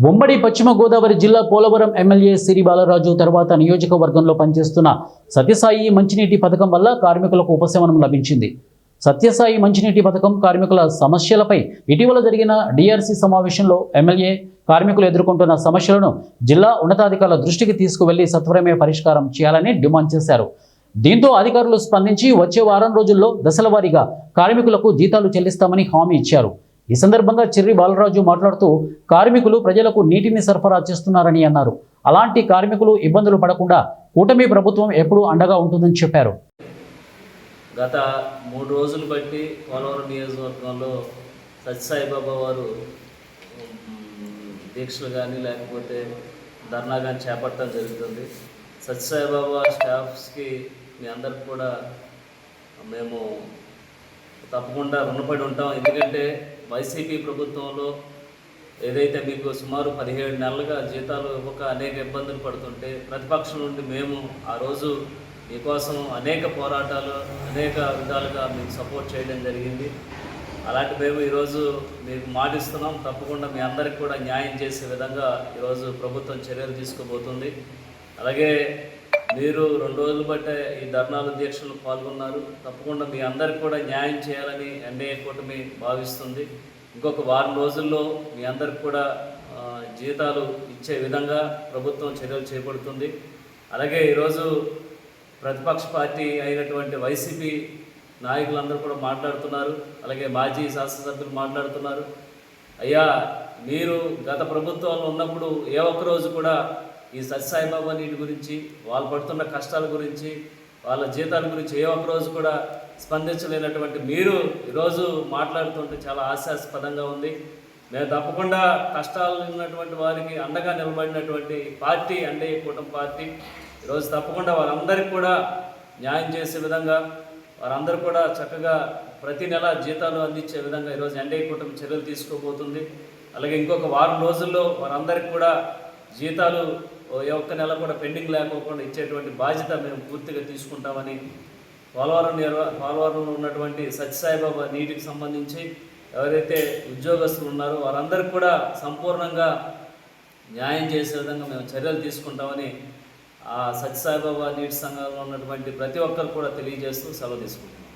ఉమ్మడి పశ్చిమ గోదావరి జిల్లా పోలవరం ఎమ్మెల్యే సిరి బాలరాజు తర్వాత నియోజకవర్గంలో పనిచేస్తున్న సత్యసాయి మంచినీటి పథకం వల్ల కార్మికులకు ఉపశమనం లభించింది. సత్యసాయి మంచినీటి పథకం కార్మికుల సమస్యలపై ఇటీవల జరిగిన డిఆర్సీ సమావేశంలో ఎమ్మెల్యే కార్మికులు ఎదుర్కొంటున్న సమస్యలను జిల్లా ఉన్నతాధికారుల దృష్టికి తీసుకువెళ్లి సత్వరమే పరిష్కారం చేయాలని డిమాండ్ చేశారు. దీంతో అధికారులు స్పందించి వచ్చే వారం రోజుల్లో దశలవారీగా కార్మికులకు జీతాలు చెల్లిస్తామని హామీ ఇచ్చారు. ఈ సందర్భంగా చిర్రి బాలరాజు మాట్లాడుతూ కార్మికులు ప్రజలకు నీటిని సరఫరా చేస్తున్నారని అన్నారు. అలాంటి కార్మికులు ఇబ్బందులు పడకుండా కూటమి ప్రభుత్వం ఎప్పుడూ అండగా ఉంటుందని చెప్పారు. గత 3 రోజులు బట్టి పోలవరం నియోజకవర్గంలో సత్యసాయిబాబా వారు దీక్షలు కానీ లేకపోతే ధర్నా కానీ చేపట్టడం జరుగుతుంది. సత్యసాయిబాబా స్టాఫ్స్కి మీ అందరికి కూడా మేము తప్పకుండా రుణపడి ఉంటాం. ఎందుకంటే వైసీపీ ప్రభుత్వంలో ఏదైతే మీకు సుమారు 17 నెలలుగా జీతాలు ఇవ్వక అనేక ఇబ్బందులు పడుతుంటే ప్రతిపక్షం నుండి మేము ఆ రోజు మీకోసం అనేక పోరాటాలు అనేక విధాలుగా మీకు సపోర్ట్ చేయడం జరిగింది. అలాంటి మేము ఈరోజు మీకు మాటిస్తున్నాం, తప్పకుండా మీ అందరికి కూడా న్యాయం చేసే విధంగా ఈరోజు ప్రభుత్వం చర్యలు తీసుకోబోతుంది. అలాగే మీరు 2 రోజులు బట్టే ఈ ధర్నాలు దీక్షలు పాల్గొన్నారు. తప్పకుండా మీ అందరికి కూడా న్యాయం చేయాలని ఎన్డీఏ కూటమి భావిస్తుంది. ఇంకొక వారం రోజుల్లో మీ అందరికి కూడా జీతాలు ఇచ్చే విధంగా ప్రభుత్వం చర్యలు చేపడుతుంది. అలాగే ఈరోజు ప్రతిపక్ష పార్టీ అయినటువంటి వైసీపీ నాయకులందరూ కూడా మాట్లాడుతున్నారు. అలాగే మాజీ శాసనసభ్యులు మాట్లాడుతున్నారు. అయ్యా, మీరు గత ప్రభుత్వంలో ఉన్నప్పుడు ఏ ఒక్కరోజు కూడా ఈ సత్యసాయిబాబా నీటి గురించి, వాళ్ళు పడుతున్న కష్టాల గురించి, వాళ్ళ జీతాల గురించి ఏ ఒక్కరోజు కూడా స్పందించలేనటువంటి మీరు ఈరోజు మాట్లాడుతుంటే చాలా హాస్యాస్పదంగా ఉంది. మేము తప్పకుండా కష్టాలు ఉన్నటువంటి వారికి అండగా నిలబడినటువంటి పార్టీ ఎన్డీఏ కూటమి పార్టీ ఈరోజు తప్పకుండా వారందరికీ కూడా న్యాయం చేసే విధంగా, వారందరూ కూడా చక్కగా ప్రతి నెల జీతాలు అందించే విధంగా ఈరోజు ఎన్డీఏ కూటమి చర్యలు తీసుకోబోతుంది. అలాగే ఇంకొక వారం రోజుల్లో వారందరికీ కూడా జీతాలు ఏ ఒక్క నెల కూడా పెండింగ్ లేకోకుండా ఇచ్చేటువంటి బాధ్యత మేము పూర్తిగా తీసుకుంటామని పోలవరంలో ఉన్నటువంటి సత్యసాయిబాబా నీటికి సంబంధించి ఎవరైతే ఉద్యోగస్తులు ఉన్నారో వారందరికీ కూడా సంపూర్ణంగా న్యాయం చేసే విధంగా మేము చర్యలు తీసుకుంటామని ఆ సత్యసాయిబాబా నీటి సంఘంలో ఉన్నటువంటి ప్రతి ఒక్కరు కూడా తెలియజేస్తూ సెలవు తీసుకుంటున్నాం.